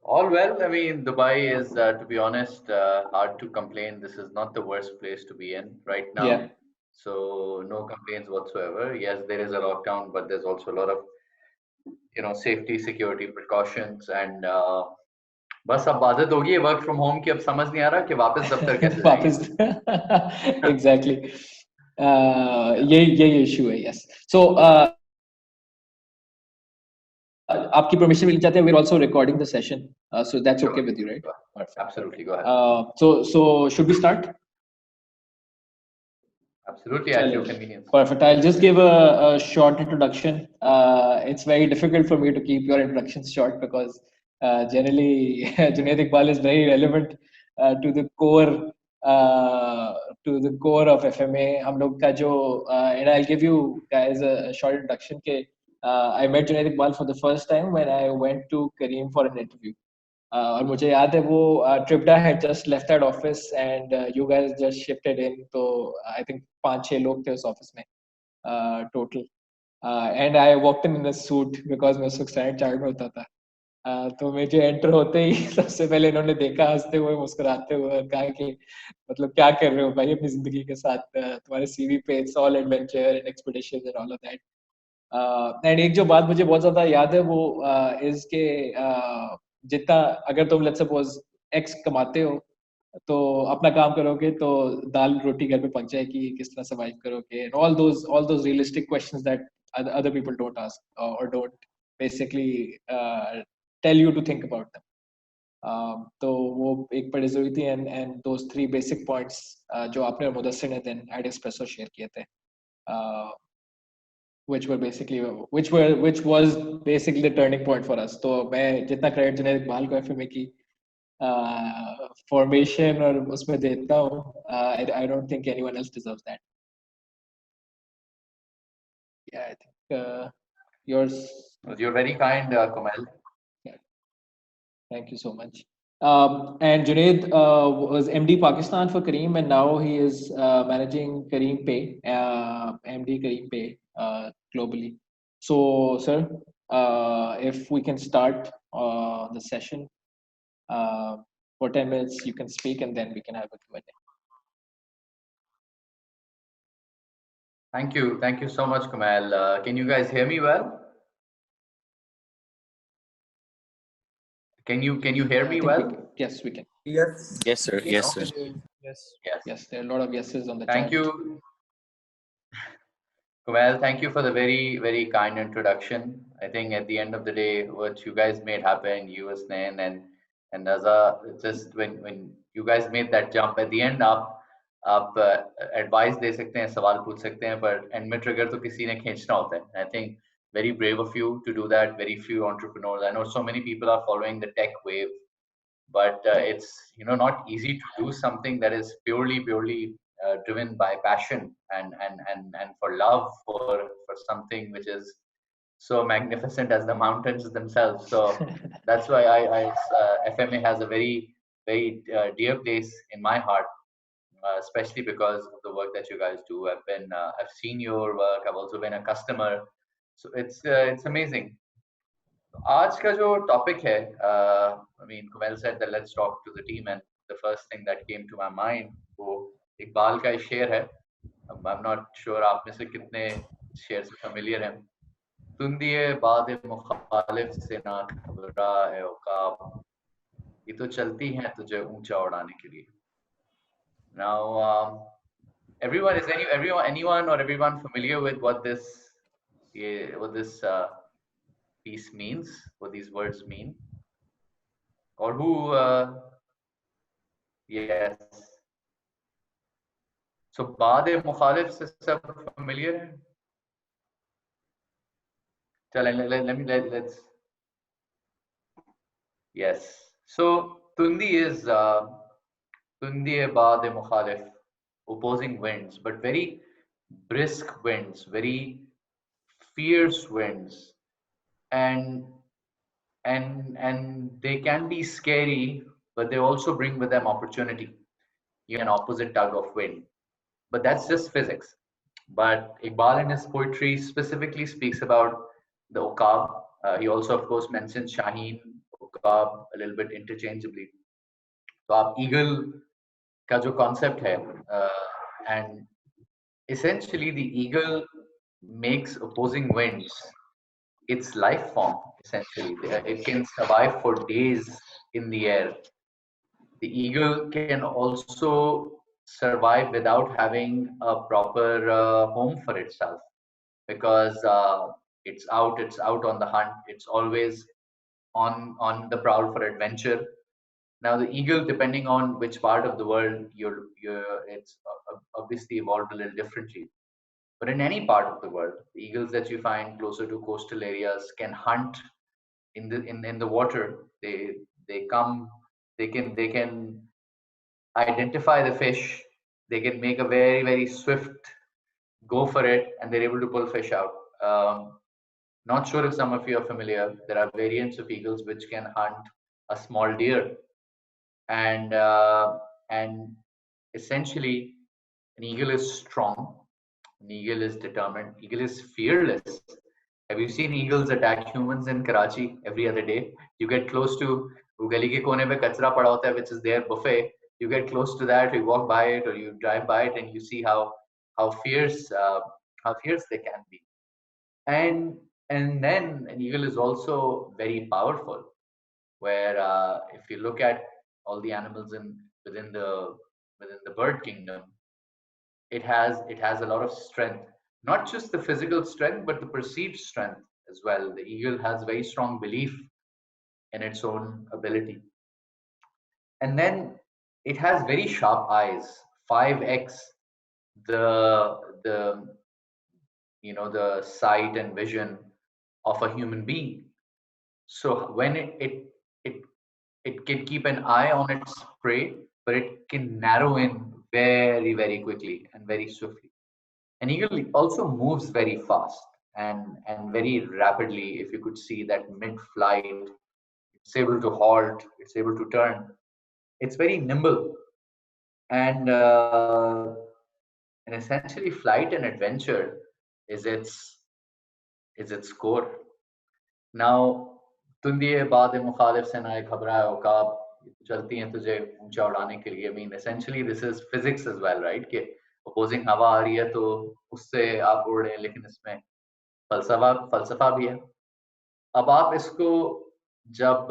All well. I mean, Dubai is, to be honest, hard to complain. This is not the worst place to be in right Yeah. now. So no complaints whatsoever. Yes, there is a lockdown, but there's also a lot of, safety, security precautions. And बस अब आदत होगी है work from home की. अब समझ नहीं आ रहा कि वापस दफ्तर कैसे जाएंगे. वापस एग्जैक्टली यही इशू है. यस. सो आपकी परमिशन मिल जाते हैं. we're also recording the session, so that's okay with you, right? Perfect. Absolutely, go ahead. So should we start? Absolutely, at your convenience. Perfect. I'll just give a short introduction. It's very difficult for me to keep your introductions short because generally Junaid Iqbal is very relevant to the core of FMA. हम लोग का जो and I'll give you guys a short introduction. I met Junaid Iqbal for the first time when I went to Kareem for an interview. और मुझे याद है वो ट्रिपडा had just left that office and you guys just shifted in. तो I think 5-6 लोग थे उस office में total. And I walked in a suit because मैं उस वक्त स्टैंडर्ड चार्ट में होता था. तो मुझे एंटर होते ही सबसे पहले इन्होंने देखा, हंसते हुए मुस्कुराते हुए, कहा कि मतलब क्या कर रहे हो भाई अपनी जिंदगी के साथ, तुम्हारे सीवी पे it's all adventure and expedition and all of that. And एक जो बात मुझे बहुत ज्यादा याद है वो इज के जितना अगर तुम लेट्स सपोज एक्स कमाते हो तो अपना काम करोगे तो दाल रोटी घर पे पक जाएगी, किस तरह सर्वाइव करोगे, and all those realistic questions that other people don't ask or don't basically tell you to think about them. तो वो एक बड़ी जरूरी थी. and those 3 basic points जो आपने और मुदस्सिर ने then at Espresso शेयर किए थे, which was basically the turning point for us. तो मैं जितना क्रेडिट जुनैद इकबाल को एफएमए की फॉर्मेशन और उसमें देता हूँ, I don't think anyone else deserves that. Yeah, I think yours. You're very kind, Kumail. Yeah. Thank you so much. And Junaid was MD Pakistan for Kareem, and now he is managing Kareem Pay, MD Kareem Pay globally. So, sir, if we can start the session for 10 minutes, you can speak, and then we can have a Q&A. Thank you so much, Kumail. Can you guys hear me well? Can you hear me well? Yes, we can. Yes. Yes, sir. Yes, sir. Yes, there are a lot of yeses on the chat. Thank you. Kumail, thank you for the very, very kind introduction. I think at the end of the day, what you guys made happen, you, Asnain, and Naza, just when you guys made that jump at the end, आप advice दे सकते हैं, सवाल पूछ सकते हैं, पर end में trigger तो किसी ने खींचना होता है. I think very brave of you to do that. Very few entrepreneurs. I know so many people are following the tech wave, but it's not easy to do something that is purely driven by passion and for love for something which is so magnificent as the mountains themselves. So that's why FMA has a very dear place in my heart, especially because of the work that you guys do. I've seen your work. I've also been a customer, so it's amazing. आज का जो topic है, I mean, Kumail said that let's talk to the team, and the first thing that came to my mind वो इकबाल का शेर है. I'm not sure आप में से कितने शेर से familiar हैं. तुंदिए बाद मुखालिफ से ना घबरा है औकाब, ये तो चलती हैं तुझे ऊंचा उड़ाने के लिए. Now, anyone or everyone familiar with what this piece means, what these words mean, or who? Yes. So, बाद मुखालिफ से सब familiar है. Let's. Yes. So, tundi is tundi बाद मुखालिफ, opposing winds, but very brisk winds, very fierce winds, and they can be scary, but they also bring with them opportunity. An opposite tug of wind, but that's just physics. But Iqbal in his poetry specifically speaks about the Uqab. He also, of course, mentions Shaheen, kebab a little bit interchangeably. So आप eagle का जो concept है, and essentially the eagle makes opposing winds its life form. Essentially, it can survive for days in the air. The eagle can also survive without having a proper home for itself, because it's out on the hunt. It's always on the prowl for adventure. Now the eagle, depending on which part of the world it's obviously evolved a little differently. But in any part of the world, the eagles that you find closer to coastal areas can hunt in the water. They come, they can identify the fish. They can make a very swift go for it, and they're able to pull fish out. Not sure if some of you are familiar. There are variants of eagles which can hunt a small deer, and essentially, an eagle is strong. An eagle is determined. Eagle is fearless. Have you seen eagles attack humans in Karachi every other day? You get close to गली के कोने पे कचरा पड़ा होता है, which is their buffet. You get close to that, you walk by it or you drive by it, and you see how fierce they can be. And then an eagle is also very powerful. Where if you look at all the animals within the bird kingdom, it has a lot of strength, not just the physical strength but the perceived strength as well. The eagle has very strong belief in its own ability, and then it has very sharp eyes, 5x the the sight and vision of a human being. So when it it can keep an eye on its prey, but it can narrow in very quickly and very swiftly. An eagle also moves very fast and very rapidly. If you could see that mid-flight, it's able to halt, it's able to turn. It's very nimble, and and essentially, flight and adventure is its core. Now, तुम भी ये बात मुखालिफ से ना घबराए उकाब चलती हैं तुझे ऊंचा उड़ाने के लिए. I mean, essentially this is physics as well, right? कि opposing हवा आ रही है तो उससे आप उड़ रहे हैं, लेकिन इसमें फलसफा भी है. अब आप इसको जब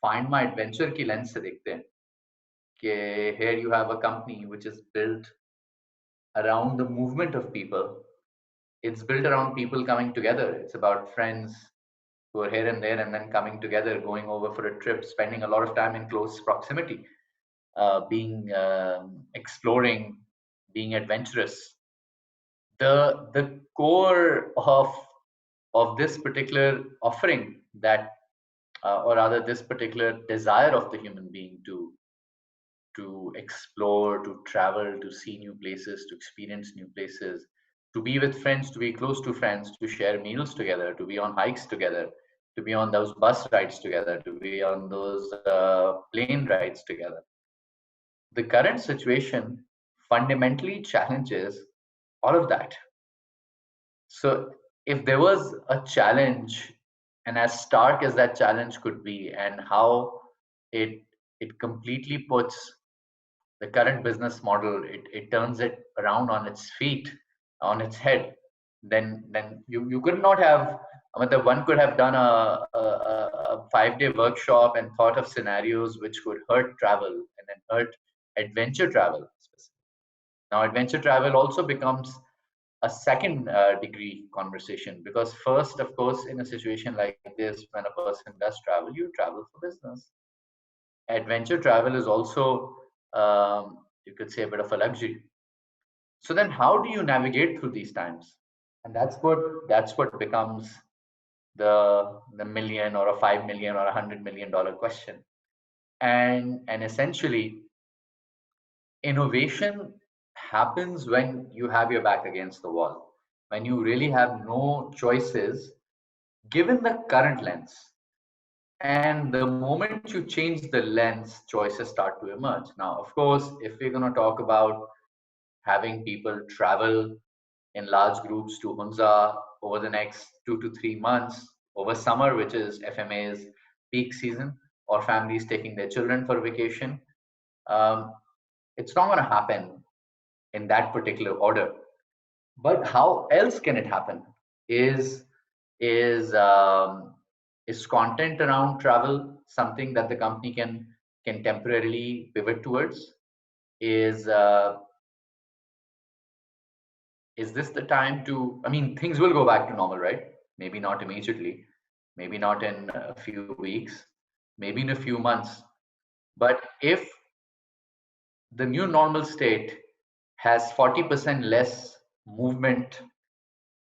फाइंड माय एडवेंचर की लेंस से देखते हैं कि here you have a company which is built around the movement of people. It's built around people coming together. It's about friends who are here and there and then coming together, going over for a trip, spending a lot of time in close proximity, being exploring, being adventurous. The core of this particular offering, that or rather this particular desire of the human being to explore, to travel, to see new places, to experience new places, to be with friends, to be close to friends, to share meals together, to be on hikes together, to be on those bus rides together, to be on those plane rides together. The current situation fundamentally challenges all of that. So if there was a challenge, and as stark as that challenge could be, and how it completely puts the current business model, it turns it around on its feet, on its head, then you could not have, I mean, one could have done a 5-day workshop and thought of scenarios which could hurt travel and then hurt adventure travel. Now adventure travel also becomes a second degree conversation, because first, of course, in a situation like this, when a person does travel, you travel for business. Adventure travel is also, you could say, a bit of a luxury. So then how do you navigate through these times? And that's what becomes the million or a 5 million or $100 million question. And essentially, innovation happens when you have your back against the wall, when you really have no choices given the current lens. And the moment you change the lens, choices start to emerge. Now, of course, if we're going to talk about having people travel in large groups to Hunza over the next 2 to 3 months, over summer, which is FMA's peak season or families taking their children for vacation. It's not going to happen in that particular order. But how else can it happen? Is is um, is content around travel something that the company can temporarily pivot towards? Is is this the time to? I mean, things will go back to normal, right? Maybe not immediately, maybe not in a few weeks, maybe in a few months. But if the new normal state has 40% less movement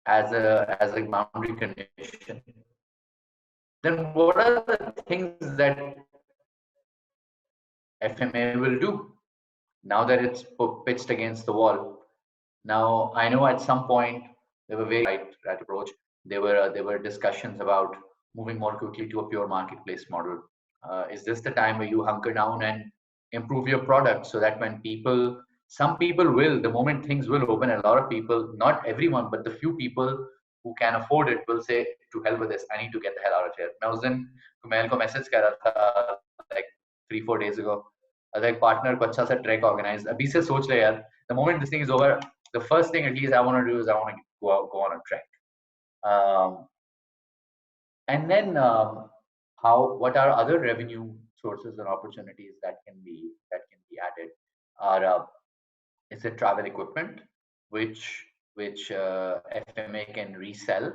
as a boundary condition, then what are the things that FMA will do now that it's pitched against the wall? Now, I know at some point they were very right approach. There were discussions about moving more quickly to a pure marketplace model. Is this the time where you hunker down and improve your product so that when people, some people will, the moment things will open, a lot of people, not everyone, but the few people who can afford it will say, to hell with this, I need to get the hell out of here. मैं उस दिन कुमेल को message कर रहा था like 3-4 days ago. As a partner को अच्छा सा ट्रैक ऑर्गेनाइज अभी से सोच ले यार. The moment this thing is over, the first thing at least I want to do is I want to go on a trek. And then what are other revenue sources and opportunities that can be added? Is it travel equipment, which FMA can resell,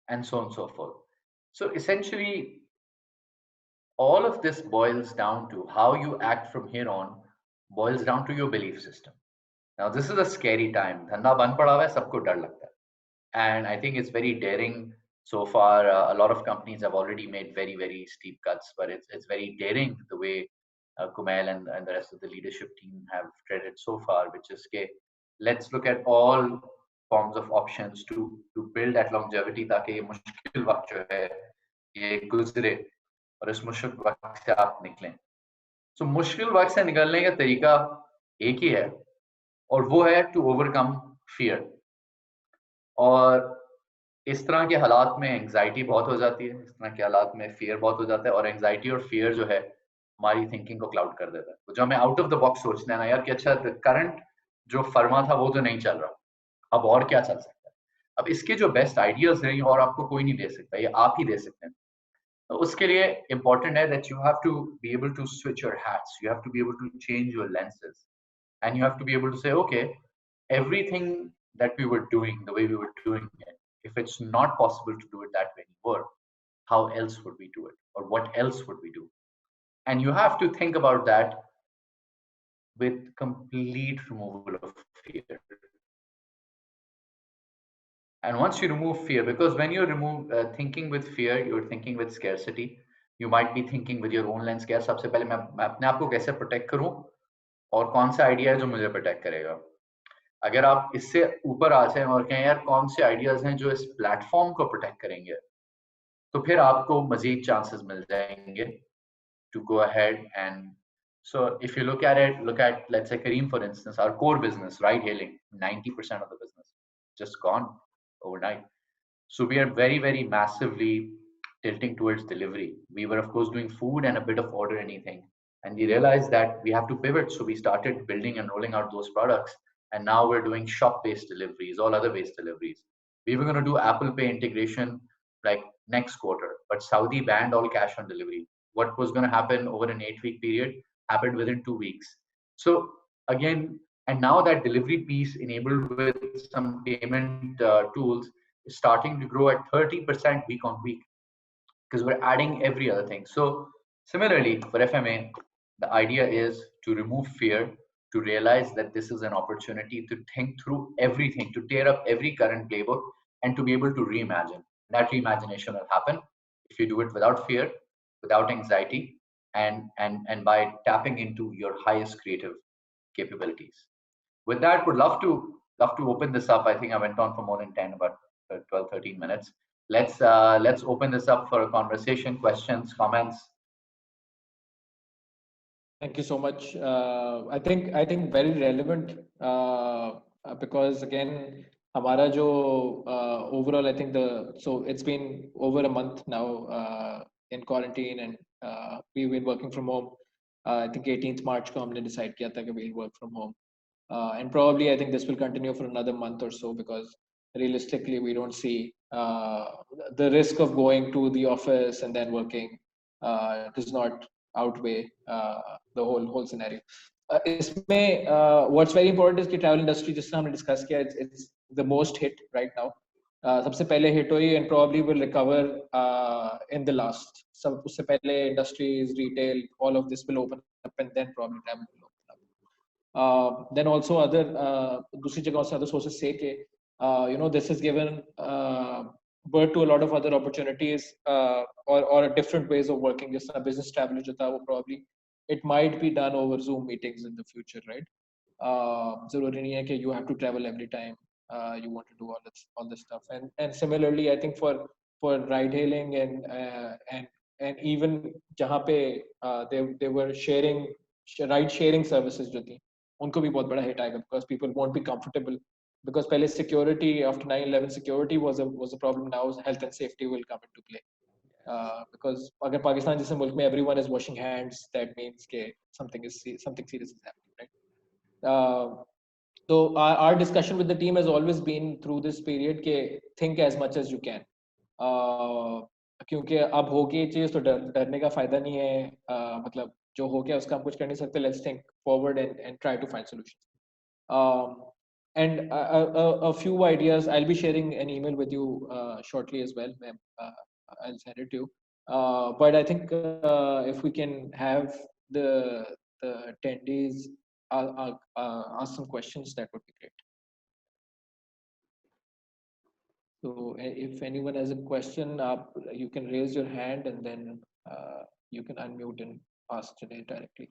and so on and so forth. So essentially, all of this boils down to how you act from here on, boils down to your belief system. Now, this is a scary time. धंधा बंद पड़ा हुआ है, सबको डर लगता है. And I think it's very daring so far. A lot of companies have already made very, very steep cuts, but it's very daring the way Kumail and the rest of the leadership team have treaded so far, which is, okay, let's look at all forms of options to build that longevity ताकि ये मुश्किल वक्त जो है ये गुजरे और इस मुश्किल वक्त से आप निकलें. So मुश्किल वक्त से निकलने का तरीका एक ही है और वो है to overcome fear. और इस तरह के हालात में एंजाइटी बहुत हो जाती है, इस तरह के हालात में फियर बहुत हो जाता है और एंजाइटी और फियर जो है हमारी थिंकिंग को क्लाउड कर देता है. तो जब हमें आउट ऑफ द बॉक्स सोचना है ना यार कि अच्छा करंट जो फर्मा था वो तो नहीं चल रहा, अब और क्या चल सकता है, अब इसके जो बेस्ट आइडियाज हैं और आपको कोई नहीं दे सकता, ये आप ही दे सकते हैं. तो उसके लिए इम्पोर्टेंट है that you have to be able to switch your hats, you have to be able to change your lenses and you have to be able to say okay everything that we were doing the way we were doing it, if it's not possible to do it that way anymore, how else would we do it, or what else would we do? And you have to think about that with complete removal of fear. And once you remove fear, because when you remove thinking with fear, you're thinking with scarcity. You might be thinking with your own lens. क्या सबसे पहले मैं अपने आप को कैसे protect करूं और कौन सा आइडिया है जो मुझे प्रोटेक्ट करेगा. अगर आप इससे ऊपर आ जाए और कहें यार कौन से आइडियाज हैं जो इस प्लेटफॉर्म को प्रोटेक्ट करेंगे, तो फिर आपको मजीद चांसेस मिल जाएंगे to go ahead. And so if you look at let's say Careem for instance, our core business, ride hailing, 90% of the business just gone overnight. So we are very, very massively tilting towards delivery. We were of course doing food and a bit of order anything, and we realized that we have to pivot, so we started building and rolling out those products. And now we're doing shop-based deliveries, all other based deliveries. We were going to do Apple Pay integration like next quarter, but Saudi banned all cash on delivery. What was going to happen over an 8-week period happened within 2 weeks. So again, and now that delivery piece enabled with some payment tools is starting to grow at 30% week on week because we're adding every other thing. So similarly for FMA, the idea is to remove fear, to realize that this is an opportunity to think through everything, to tear up every current playbook and to be able to reimagine. That reimagination will happen if you do it without fear, without anxiety, and by tapping into your highest creative capabilities. With that, would love to open this up. I think I went on for more than 10, about 12-13 minutes. Let's open this up for a conversation, questions, comments. Thank you so much. I think very relevant because again, हमारा जो overall, I think so it's been over a month now in quarantine, and we've been working from home. I think 18th March को हमने decide किया था कि we'll work from home, and probably I think this will continue for another month or so, because realistically we don't see the risk of going to the office and then working does not outweigh the whole scenario. इसमें what's very important is कि travel industry जिसका हमने discuss किया, it's the most hit right now. सबसे पहले hit हुई and probably will recover in the last. सब उससे पहले industries, retail, all of this will open up, and then probably travel will open up. Then also other दूसरी जगहों से other sources say कि this has given birth to a lot of other opportunities or different ways of working. जिस तरह business travel जो था वो probably it might be done over Zoom meetings in the future, right? ज़रूरी नहीं है कि you have to travel every time you want to do all this stuff. And similarly, I think for ride hailing and even जहाँ पे they were ride sharing services जो थी, उनको भी बहुत बड़ा hit आएगा, because people won't be comfortable, because पहले security after 9/11 security was a problem. Now health and safety will come into play. Because अगर पाकिस्तान जैसे मुल्क में everyone is washing hands, that means कि something serious is happening, right? So our discussion with the team has always been through this period कि think as much as you can. क्योंकि अब हो गई चीज तो डरने का फायदा नहीं है. मतलब जो हो गया उसका हम कुछ कर नहीं सकते. Let's think forward and try to find solutions. And a few ideas. I'll be sharing an email with you shortly as well. I'll send it to you. But I think if we can have the attendees ask some questions, that would be great. So if anyone has a question, you can raise your hand, and then you can unmute and ask Junaid directly.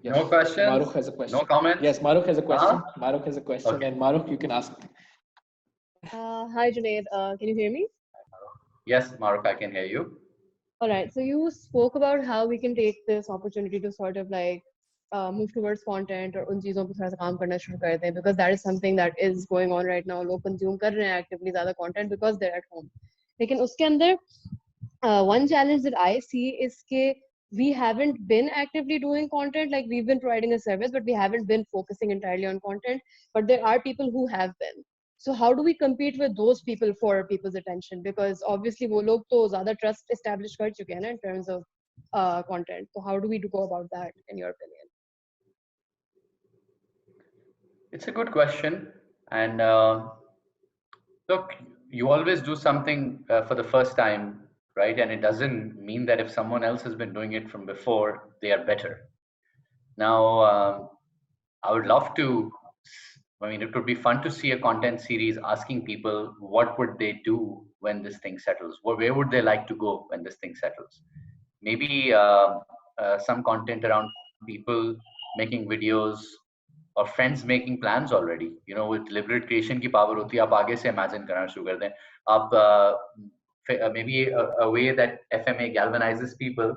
Yes. No questions? Maruk has a question. No comments? Yes, Maruk has a question. Maruk has a question, Okay. and Maruk, you can ask. Hi, Junaid. Can you hear me? Yes, Maruk, I can hear you. All right. So you spoke about how we can take this opportunity to sort of like move towards content or उन चीजों पे थोड़ा सा काम करना शुरू कर दें, because that is something that is going on right now. लोग consume कर रहे हैं actively ज़्यादा content because they're at home. लेकिन उसके अंदर one challenge that I see is कि we haven't been actively doing content. Like we've been providing a service, but we haven't been focusing entirely on content. But there are people who have been. So how do we compete with those people for people's attention? Because obviously वो लोग तो ज़्यादा trust establish कर चुके हैं ना in terms of content. So how do we go about that, in your opinion? It's a good question. And look, you always do something for the first time, right? And it doesn't mean that if someone else has been doing it from before, they are better. Now, I would love to, I mean, it would be fun to see a content series asking people what would they do when this thing settles? Where would they like to go when this thing settles? Maybe some content around people making videos or friends making plans already. With deliberate creation की power होती है, आप आगे से imagine करना शुरू कर दें. आप maybe a way that FMA galvanizes people,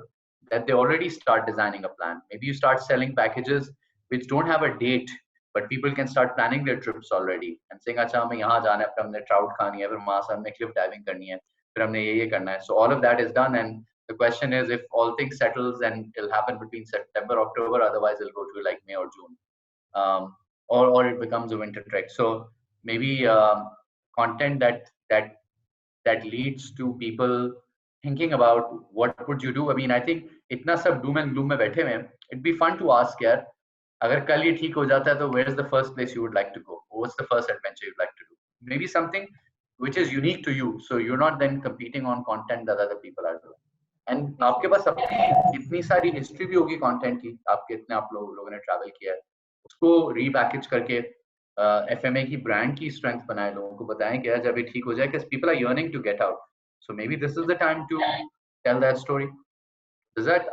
that they already start designing a plan. Maybe you start selling packages which don't have a date, but people can start planning their trips already and saying, अच्छा हमें यहाँ जाना है, फिर हमने trout खानी है, फिर वहाँ से हमने cliff diving करनी है, फिर हमने ये करना है. So all of that is done, and the question is, if all things settles, and it'll happen between September, October, otherwise it'll go to like May or June, or it becomes a winter trek. So maybe content that leads to people thinking about what would you do. I mean, I think इतना सब doom and gloom में बैठे हुए हैं, it'd be fun to ask यार, अगर कल ये ठीक हो जाता है तो where's the first place you would like to go? What's the first adventure you'd like to do? Maybe something which is unique to you, so you're not then competing on content that other people are doing. And आपके पास अपनी इतनी सारी history भी होगी content की, आपके इतने आप लोगों ने ट्रैवल किया है, उसको रीपैकेज करके FMA की ब्रांड की स्ट्रेंथ बनाए, लोगों को बताएं कि जब ये ठीक हो जाए, because people are yearning to get out. So maybe this is the time to tell that story. Does that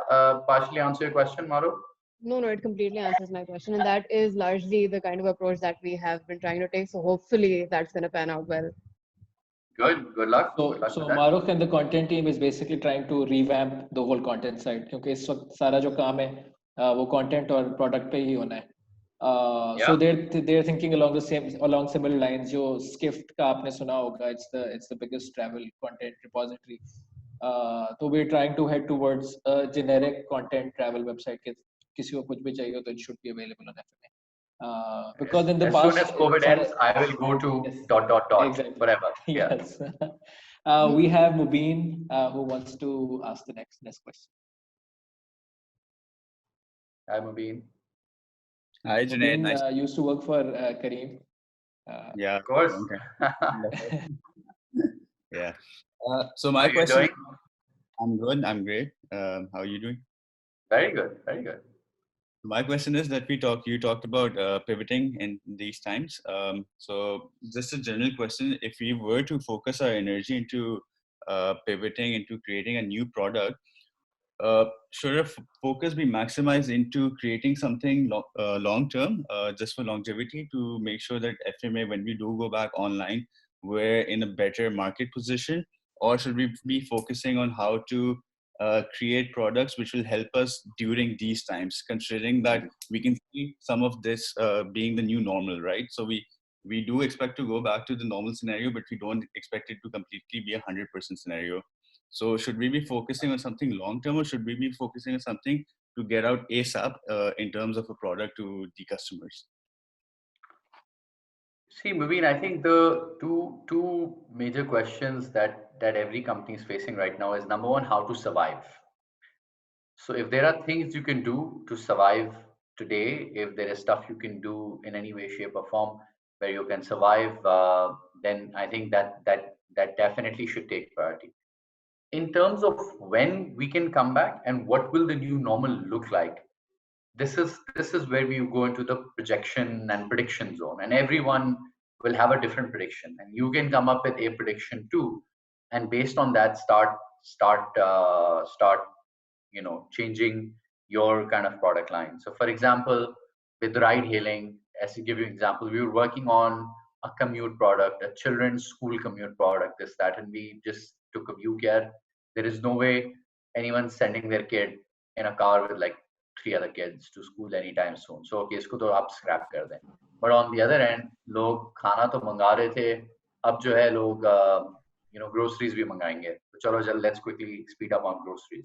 partially answer your question, Maru? No, it completely answers my question, and that is largely the kind of approach that we have been trying to take. So hopefully that's going to pan out well. Good luck. So Maruk and the content team is basically trying to revamp the whole content side, क्योंकि इस वक्त सारा जो काम है वो content और product पे ही होना है. So they're thinking along similar lines. जो Skift का आपने सुना होगा, it's the biggest travel content repository. So we're trying to head towards a generic content travel website. किसी को कुछ भी चाहिए हो तो it should be available on FMA. Because in the as past, soon as COVID ends, I will go to .. Exactly. Forever. Yeah. Yes. We have Mubin who wants to ask the next question. Hi, Mubin. Hi, Junaid. Mubin Nice. used to work for Kareem. Yeah, Of course. okay. Yeah. So my How are you question. doing? I'm good. I'm great. How are you doing? Very good. Very good. My question is that you talked about pivoting in these times. So just a general question: if we were to focus our energy into pivoting into creating a new product, should our focus be maximized into creating something long term, just for longevity, to make sure that FMA, when we do go back online, we're in a better market position? Or should we be focusing on how to create products which will help us during these times, considering that we can see some of this being the new normal, right? So we do expect to go back to the normal scenario, but we don't expect it to completely be 100% scenario. So should we be focusing on something long term, or should we be focusing on something to get out ASAP in terms of a product to the customers? See, Mubin, I think the two major questions that every company is facing right now is, number one, how to survive. So if there are things you can do to survive today, if there is stuff you can do in any way, shape, or form where you can survive, then I think that definitely should take priority. In terms of when we can come back and what will the new normal look like, this is where we go into the projection and prediction zone, and everyone will have a different prediction, and you can come up with a prediction too, and based on that start changing your kind of product line. So for example, with ride hailing, as to give you an example, we were working on a commute product, a children's school commute product, this that, and we just took a view here. There is no way anyone's sending their kid in a car with like 3 other kids to school anytime soon. So okay, इसको तो आप scrap कर दें. But on the other end, लोग खाना तो मंगा रहे थे, अब जो है लोग groceries भी मंगाएंगे. तो चलो जल्द, let's quickly speed up on groceries.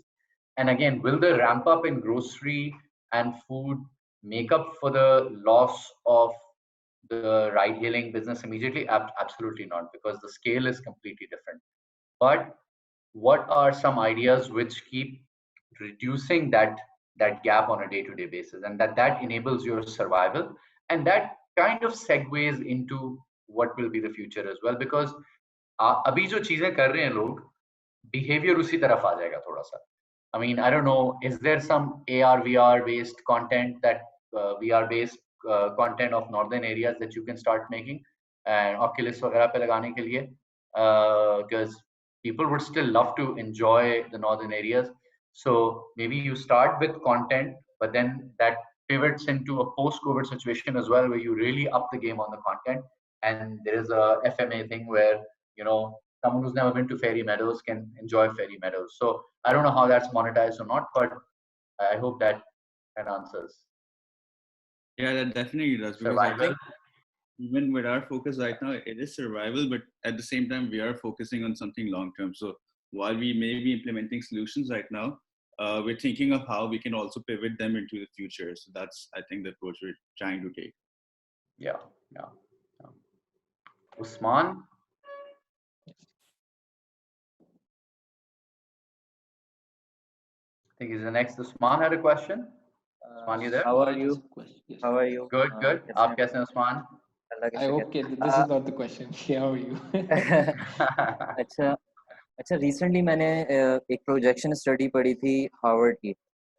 And again, will the ramp up in grocery and food make up for the loss of the ride hailing business immediately? Absolutely not, because the scale is completely different. But what are some ideas which keep reducing that gap on a day-to-day basis, and that enables your survival, and that kind of segues into what will be the future as well, because अभी जो चीजें कर रहे हैं लोग, behavior उसी तरफ आ जाएगा थोड़ा सा. I mean, I don't know, is there some AR, VR based content that VR based content of northern areas that you can start making and Oculus वगैरह पे लगाने के लिए, because people would still love to enjoy the northern areas. So maybe you start with content, but then that pivots into a post-COVID situation as well, where you really up the game on the content. And there is a FMA thing where, someone who's never been to Fairy Meadows can enjoy Fairy Meadows. So I don't know how that's monetized or not, but I hope that answers. Yeah, that definitely does. Because Survival. I think even with our focus right now, it is survival, but at the same time, we are focusing on something long term. So while we may be implementing solutions right now, we're thinking of how we can also pivot them into the future. So that's, I think, the approach we're trying to take. Yeah. Usman? I think he's the next. Usman had a question. Usman, you there? How are you? Yes. How are you? Good. आप कैसे हैं Usman? I hope this is not the question. How are you? अच्छा recently मैंने एक projection study पढ़ी थी Harvard की.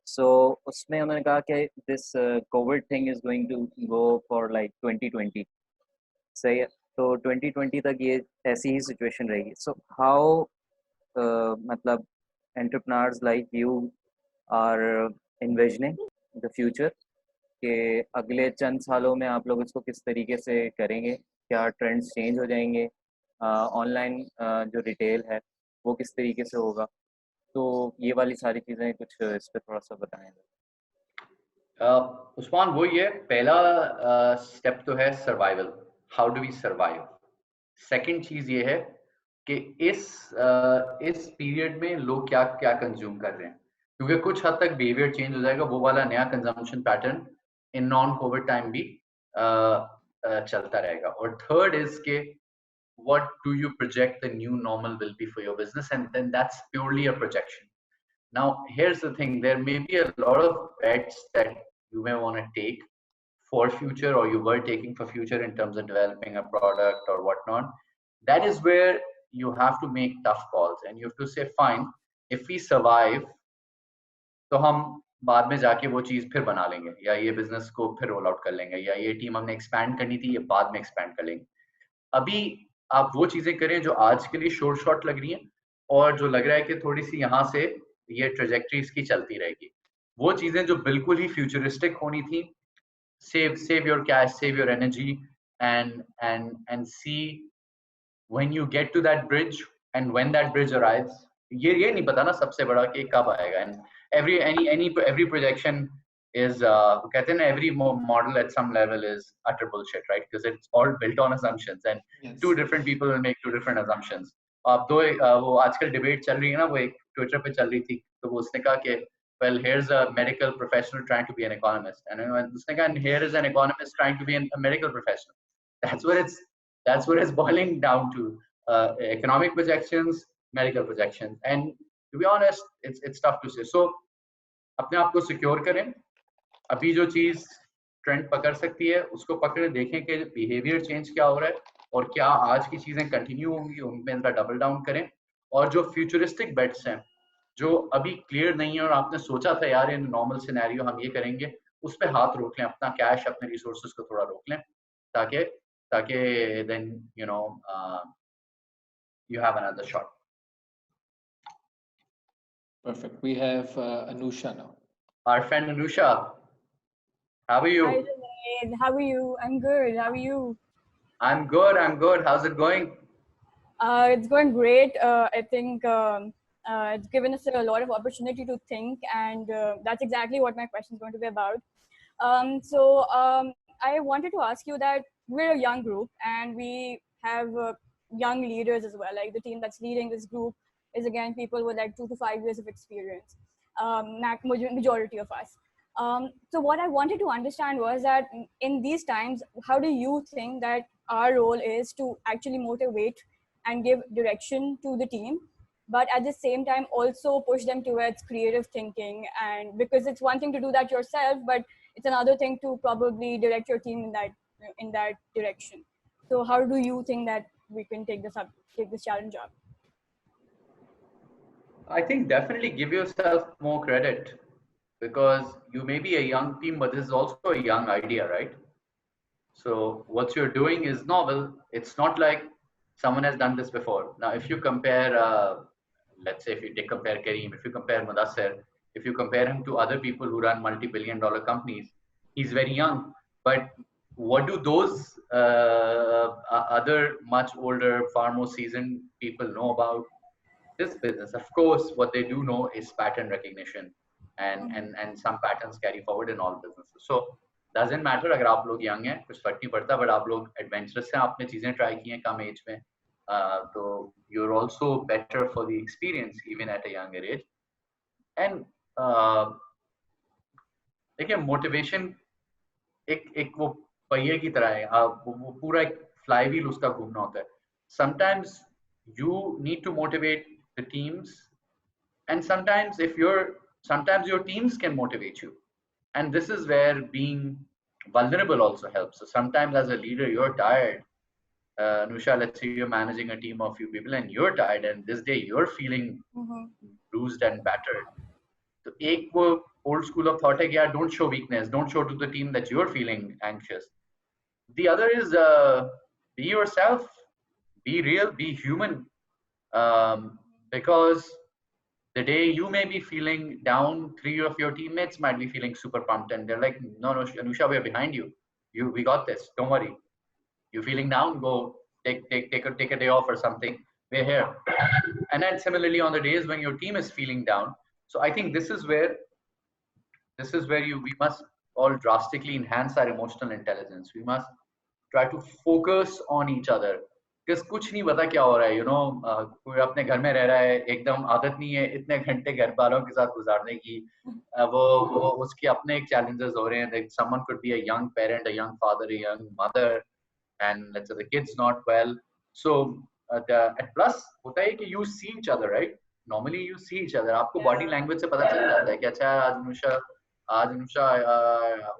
सो उसमें उन्होंने कहा कि this covid thing is going to go for like 2020. सही है. तो 2020 तक ये ऐसी ही सिचुएशन रहेगी. सो हाउ मतलब entrepreneurs like you are envisioning the future, कि अगले चंद सालों में आप लोग इसको किस तरीके से करेंगे, क्या ट्रेंड्स चेंज हो जाएंगे, ऑनलाइन जो रिटेल है वो किस तरीके से होगा. तो ये वाली सारी चीज़ें कुछ इस पर थोड़ा सा बताएं. उस्मान वो ये पहला स्टेप तो है survival, how do we survive. Second चीज ये है कि इस पीरियड में लोग क्या क्या कंज्यूम कर रहे हैं, क्योंकि कुछ हद तक बिहेवियर चेंज हो जाएगा, वो वाला नया consumption pattern in non Covid time भी चलता रहेगा। और थर्ड इज के what do you project the new normal will be for your business, and then that's purely a projection. Now here's the thing, there may be a lot of bets that you may want to take for future, or you were taking for future in terms of developing a product or whatnot. That is where you have to make tough calls, and you have to say fine, if we survive तो हम बाद में जाके वो चीज फिर बना लेंगे, या ये बिजनेस को फिर रोल आउट कर लेंगे, या ये टीम हमने एक्सपैंड करनी थी, ये बाद में एक्सपैंड कर लेंगे। अभी आप वो चीजें करें जो आज के लिए शॉर्ट शॉर्ट लग रही हैं, और जो लग रहा है कि थोड़ी सी यहाँ से ये ट्रेजेक्टरी इसकी चलती रहेगी। वो चीजें जो बिल्कुल ही फ्यूचरिस्टिक होनी थी, save your cash, save your energy, and see when you get to that bridge, and when that bridge arrives, ये नहीं पता ना सबसे बड़ा कि कब आएगा। And every projection is कहते हैं ना, every model at some level is utter bullshit, right? Because it's all built on assumptions, and Yes. two different people will make two different assumptions. अब दो वो आजकल डिबेट चल रही है ना, वो एक ट्विटर पे चल रही थी, तो वो उसने कहा कि well, here's a medical professional trying to be an economist, and उसने कहा, and here is an economist trying to be a medical professional. That's what it's boiling down to. Economic projections, medical projections, and to be honest, it's tough to say. So अपने आप को secure करें, अभी जो चीज trend पकड़ सकती है उसको पकड़े, देखें कि बिहेवियर चेंज क्या हो रहा है, और क्या आज की चीजें कंटिन्यू होंगी, उनमें इनका डबल डाउन करें। और जो फ्यूचरिस्टिक बेट्स हैं, जो अभी क्लियर नहीं है और आपने सोचा था यार इन नॉर्मल सिनेरियो हम ये करेंगे, उस पर हाथ रोक लें, अपना कैश, अपने रिसोर्सेज को थोड़ा रोक लें, ताकि ताकि then you know you have another shot. Perfect. We have Anusha now. Our friend Anusha, how are you? Hi, Junaid. How are you? I'm good. How are you? I'm good. How's it going? It's going great. I think it's given us a lot of opportunity to think, and that's exactly what my question is going to be about. I wanted to ask you that we're a young group, and we have young leaders as well. Like the team that's leading this group is again people with like 2 to 5 years of experience. Majority of us. So what I wanted to understand was that in these times, how do you think that our role is to actually motivate and give direction to the team, but at the same time also push them towards creative thinking? And because it's one thing to do that yourself, but it's another thing to probably direct your team in that direction. So how do you think that we can take this challenge up? I think definitely give yourself more credit, because you may be a young team, but this is also a young idea, right? So what you're doing is novel. It's not like someone has done this before. Now, if you compare, let's say if you compare Kareem, if you compare Mudassir, if you compare him to other people who run multi-billion-dollar companies, he's very young. But what do those other much older, far more seasoned people know about this business? Of course, what they do know is pattern recognition, and some patterns carry forward in all businesses. So doesn't matter अगर आप लोग young हैं, कुछ फर्क नहीं पड़ता, but आप लोग adventurous हैं, आपने चीजें try की हैं कम age में, तो you're also better for the experience even at a younger age. And देखिए motivation एक वो पहिए की तरह है, वो पूरा एक flywheel उसका घूमना होता है. Sometimes you need to motivate the teams, and sometimes your teams can motivate you, and this is where being vulnerable also helps. So sometimes as a leader you're tired, Nusha, let's say you're managing a team of few people and you're tired, and this day you're feeling bruised and battered. So एक वो old school of thought है कि यार don't show weakness, don't show to the team that you're feeling anxious. The other is be yourself, be real, be human, because the day you may be feeling down, 3 of your teammates might be feeling super pumped, and they're like, no, Anusha, we're behind you. We got this. Don't worry. You're feeling down? Go take a day off or something. We're here. And then similarly on the days when your team is feeling down. So I think this is where we must all drastically enhance our emotional intelligence. We must try to focus on each other. Because कुछ नहीं पता क्या हो रहा है, कोई अपने घर में रह रहा है, एकदम आदत नहीं है इतने घंटे घर वालों के साथ गुजारने की, वो उसके अपने एक challenges हो रहे हैं. Like someone could be a young parent, a young father, a young mother, and let's say the kid's not well. So at plus होता है कि you see each other, right? Normally you see each other. आपको body language से पता चल जाता है कि अच्छा आज अनुषा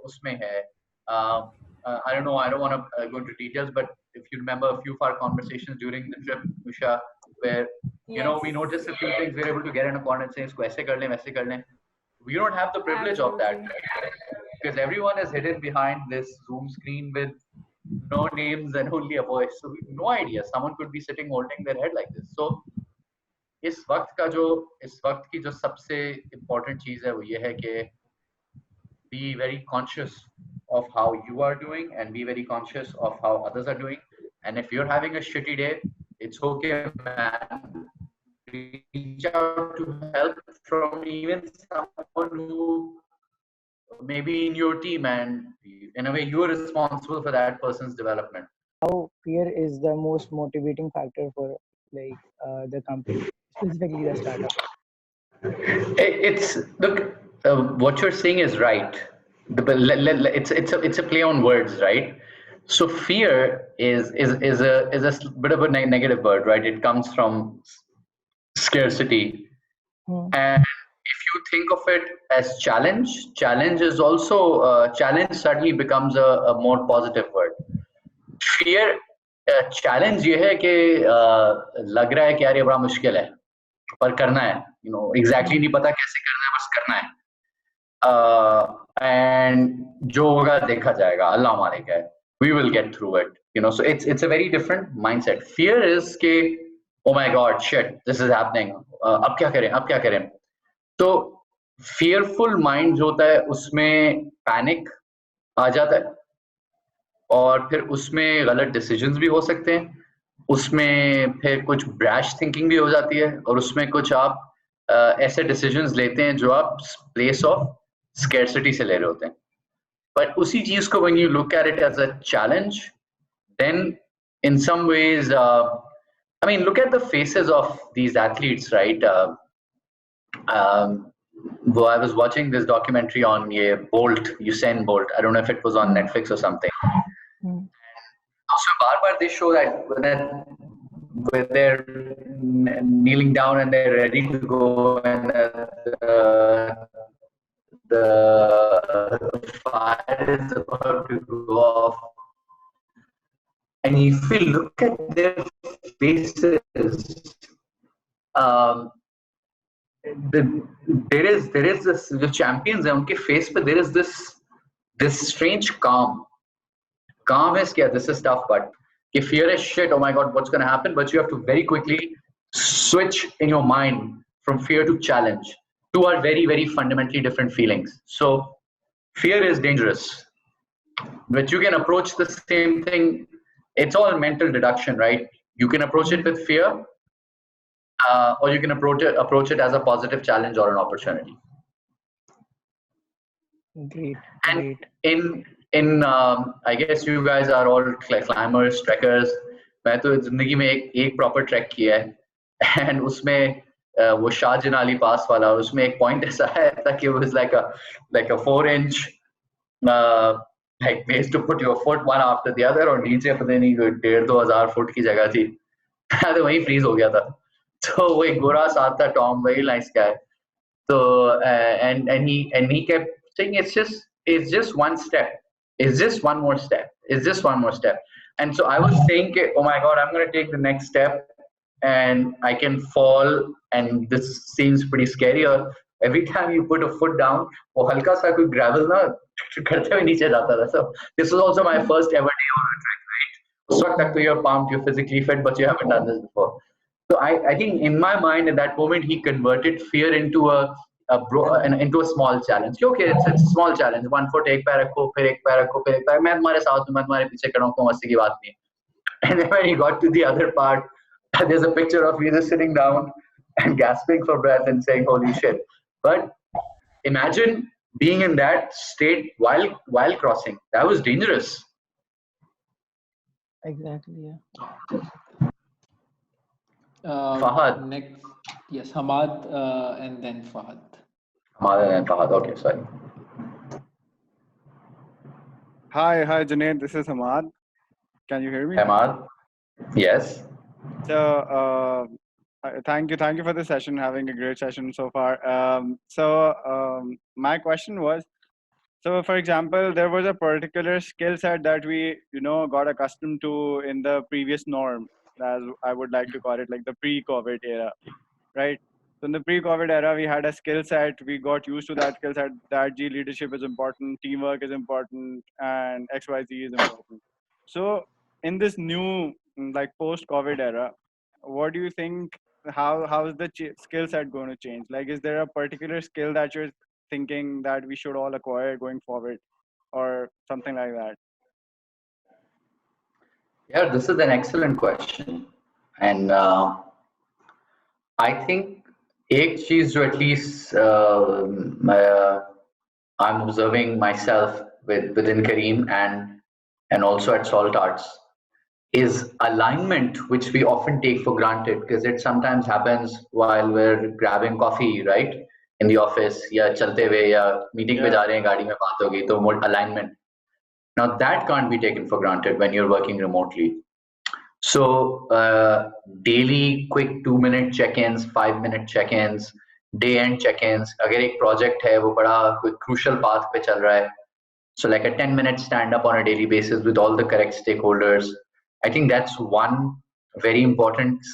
उसमें है. I don't know. I don't want to go into details, but if you remember a few of our conversations during the trip, Usha, where we noticed a few things, we were able to get in a corner and say, "Isko aise kar le, waise kar le." We don't have the privilege of that because everyone is hidden behind this Zoom screen with no names and only a voice. So we have no idea. Someone could be sitting holding their head like this. So इस वक्त की जो सबसे important चीज है वो ये है कि be very conscious of how you are doing and be very conscious of how others are doing. And if you're having a shitty day, it's okay, man. Reach out to help from even someone who maybe in your team, and in a way you're responsible for that person's development. How fear is the most motivating factor for the company, specifically the startup? It's look, what you're saying is right. It's a play on words, right? So fear is a bit of a negative word, right? It comes from scarcity, and if you think of it as challenge is also challenge suddenly becomes a more positive word. Fear, challenge ये है कि लग रहा है कि यार ये बड़ा मुश्किल है, पर करना है, exactly नहीं पता कैसे करना है, बस करना है. And जो होगा देखा जाएगा, अल्लाह मालिक है, we will get through it. So it's a very different mindset. Fear is कि oh my god, shit, this is happening. अब क्या करें? तो fearful mind जो होता है उसमें panic आ जाता है और फिर उसमें गलत decisions भी हो सकते हैं, उसमें फिर कुछ brash thinking भी हो जाती है और उसमें कुछ आप ऐसे decisions लेते हैं जो आप place of scarcity से ले रहे होते हैं. But उसी चीज को when you look at it as a challenge, then in some ways, I mean, look at the faces of these athletes, right? I was watching this documentary on Usain Bolt. I don't know if it was on Netflix or something. Also, bar they show that when they're kneeling down and they're ready to go, and the fire is about to go off. And if you look at their faces, there is this, the champions हैं उनके face पे there is this strange calm. Calm is क्या? This is tough, but if fear is shit, oh my god, what's going to happen? But you have to very quickly switch in your mind from fear to challenge. Two are very, very fundamentally different feelings. So fear is dangerous, but you can approach the same thing. It's all mental deduction, right? You can approach it with fear, or you can approach it as a positive challenge or an opportunity. Great. And in I guess you guys are all climbers, trekkers. मैं तो जिंदगी में एक proper trek किया है, and उसमें वो शाह जनाली पास वाला, उसमें एक point ऐसा है that it was like a 4-inch like place to put your foot one after the other, और नीचे पता नहीं 1,500-2,000 फुट की जगह थी. तो वहीं freeze हो गया था. तो वो एक गोरा साथ था, Tom, very nice guy. So and he kept saying it's just one step. It's just one more step. It's just one more step. And so I was saying, oh my God, I'm going to take the next step and I can fall, and this seems pretty scary. Or every time you put a foot down, वो हल्का सा कोई gravel ना करते हुए नीचे जाता था. So this was also my first ever day on a trek, right? उस वक्त तक तो you're pumped, you're physically fit, but you haven't done this before. So I think in my mind at that moment he converted fear into into a small challenge. Okay, it's a small challenge. 1 foot एक पैर रखो, फिर एक पैर रखो, फिर एक पैर. मैं तुम्हारे साथ हूँ, मैं तुम्हारे पीछे खड़ा हूँ, कोई मस्ती की बात नहीं. And then when he got to the other part, there's a picture of you just sitting down and gasping for breath and saying, "Holy shit!" But imagine being in that state while crossing, that was dangerous. Exactly, yeah. Fahad. Next, yes, Hamad, and then Fahad. Hamad and Fahad. Okay, sorry. Hi, Junaid. This is Hamad. Can you hear me? Hamad. Yes. So, thank you for the session. Having a great session so far. My question was, so for example, there was a particular skill set that we, got accustomed to in the previous norm, as I would like to call it, like the pre-COVID era, right? So in the pre-COVID era, we had a skill set. We got used to that skill set. That leadership is important, teamwork is important, and XYZ is important. So in this new, like post-COVID era, what do you think? How is the skill set going to change? Like, is there a particular skill that you're thinking that we should all acquire going forward, or something like that? Yeah, this is an excellent question, and I think एक चीज जो at least I'm observing myself within Careem and also at Salt Arts is alignment, which we often take for granted because it sometimes happens while we're grabbing coffee, right, in the office, या चलते हुए या meeting पे जा रहे हैं गाड़ी में बात हो गई तो more alignment. Now that can't be taken for granted when you're working remotely. So daily quick 2-minute check-ins, 5-minute check-ins, day-end check-ins. अगर एक project है वो बड़ा कोई crucial path पे चल रहा है, so like a 10-minute stand-up on a daily basis with all the correct stakeholders. I think that's one very important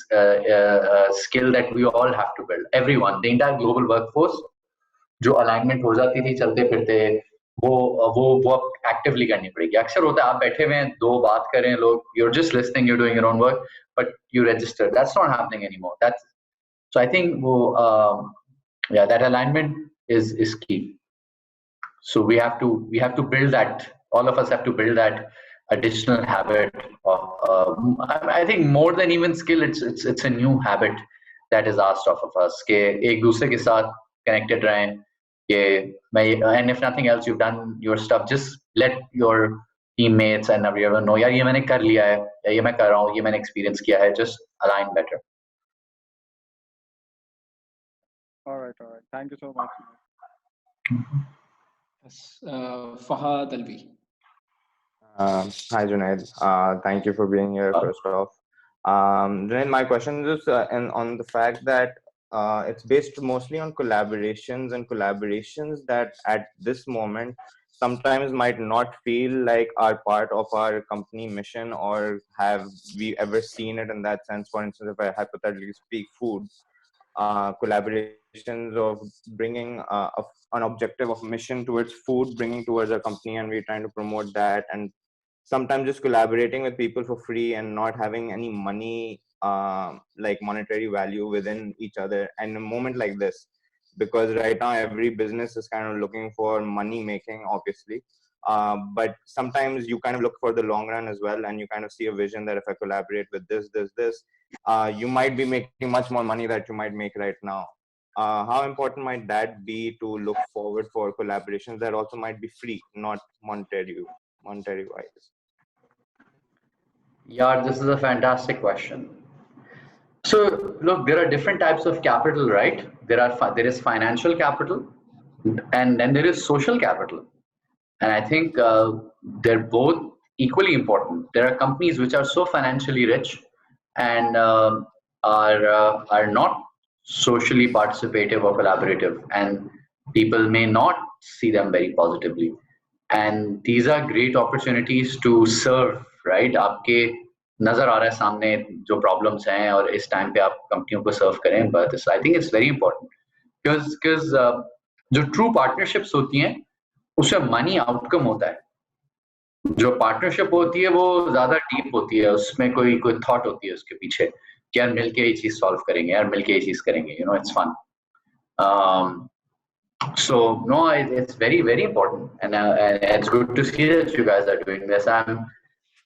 skill that we all have to build. Everyone, the entire global workforce, जो alignment हो जाती थी चलते फिरते, वो actively करनी पड़ेगी. अक्सर होता है आप बैठे हुए हैं, दो बात कर रहे हैं लोग, you're just listening, you're doing your own work, but you register. That's not happening anymore. So I think that alignment is key. So we have to build that. All of us have to build that additional habit of I think more than even skill, it's a new habit that is asked of us कि एक दूसरे के साथ connected रहें. And if nothing else, you've done your stuff, just let your teammates and everyone know, यार ये मैंने कर लिया है, या ये मैं कर रहा हूँ, ये मैंने experience किया है. Just align better. All right. Thank you so much. Fahad Alvi. Hi Junaid. Thank you for being here. First off, Junaid, my question is on the fact that it's based mostly on collaborations that at this moment sometimes might not feel like are part of our company mission, or have we ever seen it in that sense. For instance, if I hypothetically speak food, collaborations of bringing an objective of mission towards food, bringing towards our company, and we're trying to promote that, and sometimes just collaborating with people for free and not having any money, like monetary value within each other. And a moment like this, because right now every business is kind of looking for money making, obviously, but sometimes you kind of look for the long run as well, and you kind of see a vision that if I collaborate with this, you might be making much more money that you might make right now. How important might that be to look forward for collaborations that also might be free, not monetary wise? Yeah, this is a fantastic question. So look, there are different types of capital, right? There is financial capital, and then there is social capital, and I think they're both equally important. There are companies which are so financially rich and are not socially participative or collaborative, and people may not see them very positively. And these are great opportunities to serve, right? आपके नजर आ रहा है सामने जो problems हैं, और इस time पे आप कंपनियों को serve करें. But I think it's very important because जो true partnerships होती हैं उसमें money outcome होता है. जो partnership होती है वो ज़्यादा deep होती है, उसमें कोई thought होती है उसके पीछे कि यार मिलके ये चीज़ solve करेंगे, यार मिलके ये चीज़ करेंगे. You know, it's fun. So no, it's very, very important, and it's good to see that you guys are doing this. I'm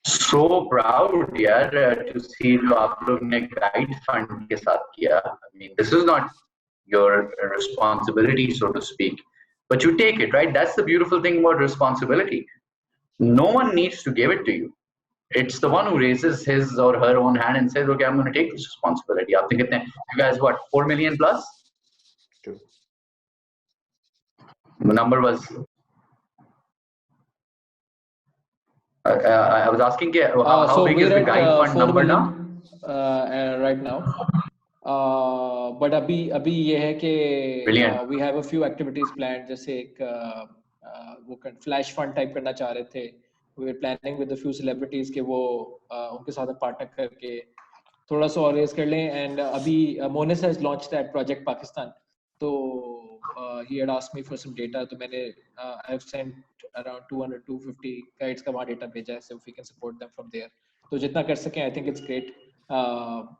so proud, yaar, to see जो आप लोग ने guide fund के साथ किया. I mean, this is not your responsibility, so to speak. but you take it, right? That's the beautiful thing about responsibility. No one needs to give it to you. It's the one who raises his or her own hand and says, okay, I'm going to take this responsibility. You guys, what, 4 million plus? True. The number was, I was asking how So big is we're the guide at fund 4 number now? million right now. But अभी ये है कि Brilliant. we have a few activities planned. जैसे एक वो flash fund type करना चाह रहे थे. We were planning with a few celebrities कि वो उनके साथ partner करके थोड़ा सा और raise कर लें. And अभी Monis has launched that project Pakistan. So he had asked me for some data. तो मैंने I've sent around 200-250 guides का वहाँ data भेजा है. So if we can support them from there. तो जितना कर सकें, I think it's great.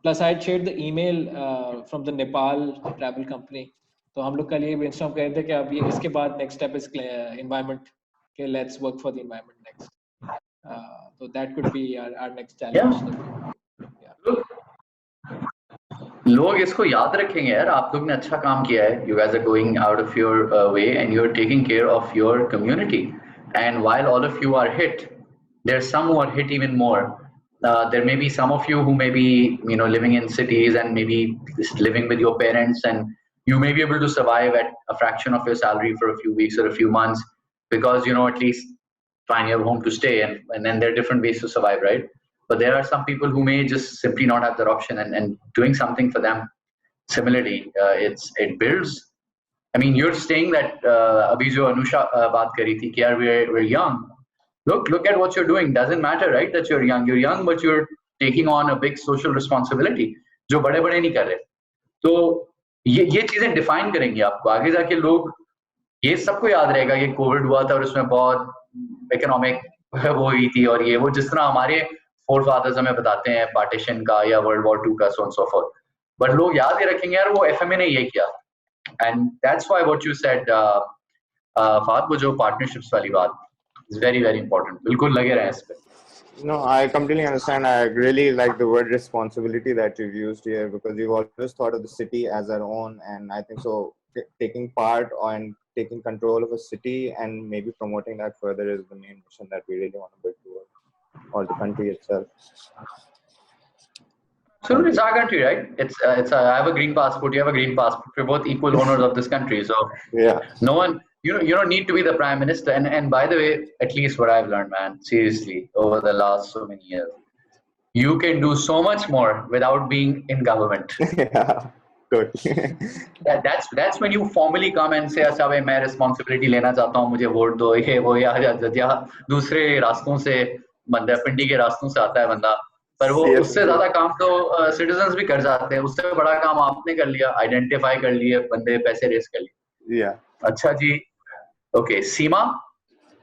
Plus I had shared the email from the Nepal travel company. तो हम लोग कल ये brainstorm कर रहे थे कि अब ये इसके बाद next step is environment. Okay, let's work for the environment next. So that could be our next challenge. लोग इसको याद रखेंगे यार, आप लोग ने अच्छा काम किया है. You guys are going out of your way and you're taking care of your community. And while all of you are hit, there's some who are hit even more. There may be some of you who may be, living in cities and maybe just living with your parents, and you may be able to survive at a fraction of your salary for a few weeks or a few months because, at least fine, you have a home to stay, and then there are different ways to survive, right? But there are some people who may just simply not have that option, and doing something for them similarly, it builds. I mean, you're saying that abhi jo Anusha baat kari thi, ki yaar we're young. Look at what you're doing. Doesn't matter, right, that you're young. You're young, but you're taking on a big social responsibility जो बड़े बड़े नहीं कर रहे. तो ये चीजें define करेंगी आपको आगे जाके. लोग ये सबको याद रहेगा कि कोविड हुआ था और उसमें बहुत इकोनॉमिक वो हुई थी, और ये वो जिस तरह हमारे फोरफादर्स हमें बताते हैं पार्टीशन का या वर्ल्ड वॉर 2 का, so on so fourth. But लोग याद ही रखेंगे यार वो एफएमए ने ये किया. And that's why what you said Fahd, वो जो पार्टनरशिप्स वाली बात is very, very important. बिल्कुल लगे रहे इस पे. No, I completely understand. I really like the word responsibility that you've used here, because we've always thought of the city as our own, and I think so taking part and taking control of a city and maybe promoting that further is the main mission that we really want to build towards, or the country itself. So it's our country, right? I have a green passport, you have a green passport. We're both equal owners of this country. So yeah, no one, you don't need to be the prime minister. And by the way, at least what I've learned, man, seriously, over the last so many years, you can do so much more without being in government. Yeah, good. That's when you formally come and say, अच्छा भाई मैं responsibility लेना चाहता हूँ, मुझे vote दो, ये वो या दूसरे रास्तों से, बंदा पिंडी के रास्तों से आता है बंदा. पर वो उससे ज्यादा काम तो सिटीजन्स भी कर जाते हैं. उससे बड़ा काम आपने कर लिया, आइडेंटिफाई कर लिए बंदे, पैसे रेस कर लिए. Yeah. अच्छा जी. Okay, Seema,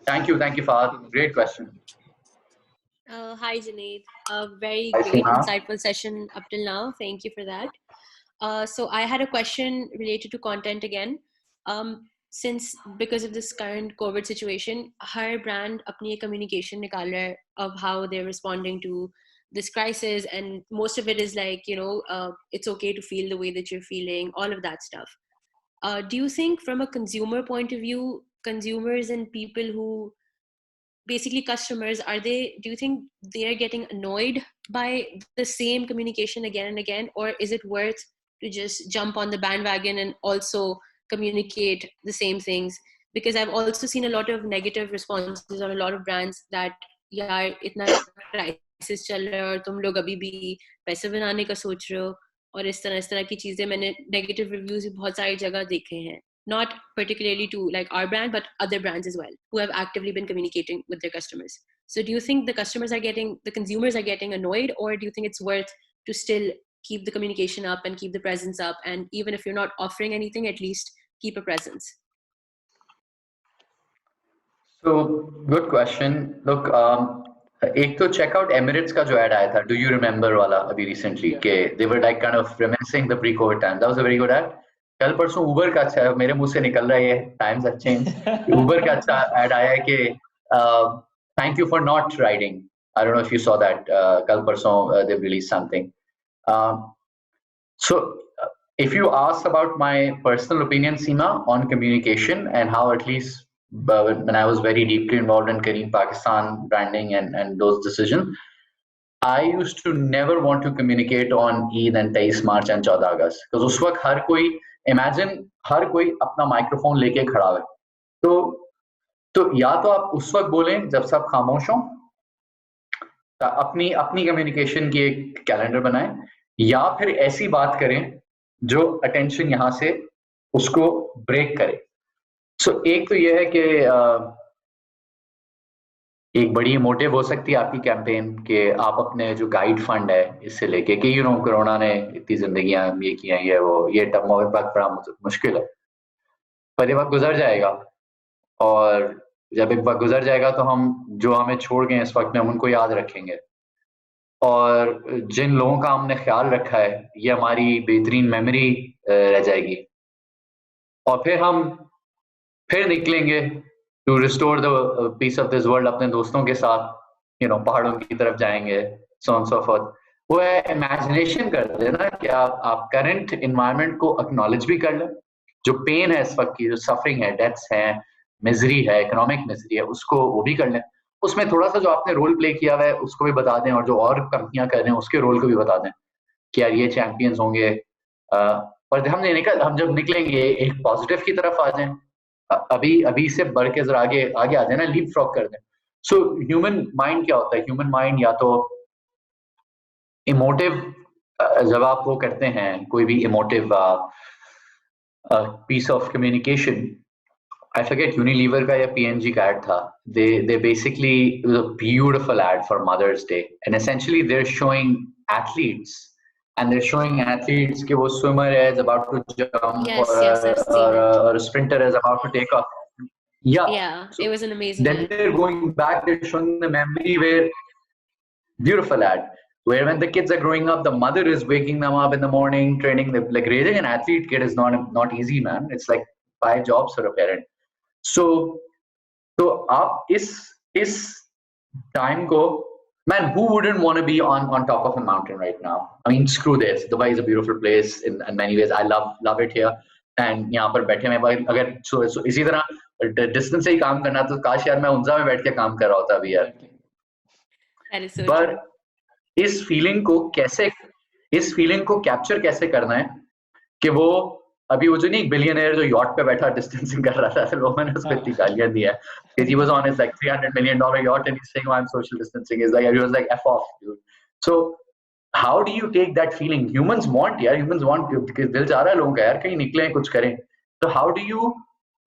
thank you, Fahad. Great question. Hi, Junaid. A very Hi, great, Seema. insightful session up till now. Thank you for that. So I had a question related to content again. Since because of this current COVID situation, her brand अपनी communication निकाल रहा है of how they're responding to this crisis, and most of it is like, it's okay to feel the way that you're feeling, all of that stuff. Do you think from a consumer point of view, consumers and people who basically customers, do you think they're getting annoyed by the same communication again and again, or is it worth to just jump on the bandwagon and also communicate the same things? Because I've also seen a lot of negative responses on a lot of brands that yaar itna crisis chal raha hai aur tum log abhi bhi paise banane ka soch rahe ho, और इस तरह की चीजें मैंने negative reviews भी बहुत सारी जगह देखे हैं. Not particularly to like our brand, but other brands as well, who have actively been communicating with their customers. So do you think the consumers are getting annoyed, or do you think it's worth to still keep the communication up and keep the presence up? And even if you're not offering anything, at least keep a presence. So good question. Look, एक तो checkout Emirates का जो ad आया था, do you remember वाला अभी recently, के they were like kind of reminiscing the pre-COVID times. That was a very good ad. कल परसों Uber का अच्छा, मेरे मुंह से निकल रहा है ये, times have changed. Uber का अच्छा ad आया है कि thank you for not riding. I don't know if you saw that. कल परसों they've released something. So if you ask about my personal opinion, Seema, on communication and how at least when I was very deeply involved in Kareem Pakistan branding and those decisions, I used to never want to communicate on Eid and 23 March and 14 August because उस वक्त हर कोई imagine हर कोई अपना microphone लेके खड़ा है तो या तो आप उस वक्त बोलें जब सब खामोश हों अपनी अपनी कम्युनिकेशन की एक कैलेंडर बनाएं या फिर ऐसी बात करें जो अटेंशन यहाँ से उसको ब्रेक करे एक तो ये है कि एक बड़ी मोटिव हो सकती है आपकी कैंपेन कि आप अपने जो गाइड फंड है इससे लेके कि कोरोना ने इतनी जिंदगियां ये की हैं ये वक्त बड़ा मुश्किल है पर ये वक्त गुजर जाएगा और जब एक वक्त गुजर जाएगा तो हम जो हमें छोड़ गए इस वक्त में हम उनको याद रखेंगे और जिन लोगों का हमने ख्याल रखा है ये हमारी बेहतरीन मेमोरी रह जाएगी और फिर निकलेंगे to restore the peace of this world अपने दोस्तों के साथ पहाड़ों की तरफ जाएंगे सो ऑन सो फोर्थ वो है इमेजिनेशन कर देना कि आप करंट एनवायरनमेंट को एक्नॉलेज भी कर लें जो पेन है इस वक्त की जो सफरिंग है डेथ्स है मिजरी है इकोनॉमिक मिजरी है उसको वो भी कर लें उसमें थोड़ा सा जो आपने रोल प्ले किया हुआ है उसको भी बता दें और जो और कंपनियां कर रहे हैं उसके रोल को भी बता दें कि यार ये चैंपियंस होंगे पर हम जब निकलेंगे एक पॉजिटिव की तरफ आ जाएं अभी से बढ़ के जरा आगे आ जाए ना लीप फ्रॉग कर दें सो ह्यूमन माइंड क्या होता है ह्यूमन माइंड या तो इमोटिव जब आप वो करते हैं कोई भी emotive piece of communication I forget Unilever का या P&G का ad था. They basically it was a beautiful ad for Mother's Day, and essentially they're showing athletes, and they're showing athletes कि वो swimmer is about to jump or a sprinter is about to take off. Yeah, so it was an amazing. Then they're going back. They're showing the memory where beautiful ad where when the kids are growing up, the mother is waking them up in the morning, training them. Like raising an athlete kid is not easy, man. It's like 5 jobs for a parent. So आप इस time को man who wouldn't want to be on top of a mountain right now? I mean screw this. Dubai is a beautiful place in many ways. I love it here. And यहाँ पर बैठे मैं अगर so इसी तरह distance से ही काम करना तो काश यार मैं उन्जा में बैठ के काम कर रहा होता अभी यार. पर इस फीलिंग को कैप्चर कैसे करना है कि वो अभी वो जो नहीं बिलियनर जो यॉट पे बैठा डिस्टेंसिंग कर रहा था फिर लोगों ने उसको इतनी गालियां दी है because he was on his like $300 million yacht and he's saying I'm social distancing is like he was like F off dude. So how do you take that feeling? Humans want because दिल चाह रहा है लोगों का यार कहीं निकले कुछ करें तो how do you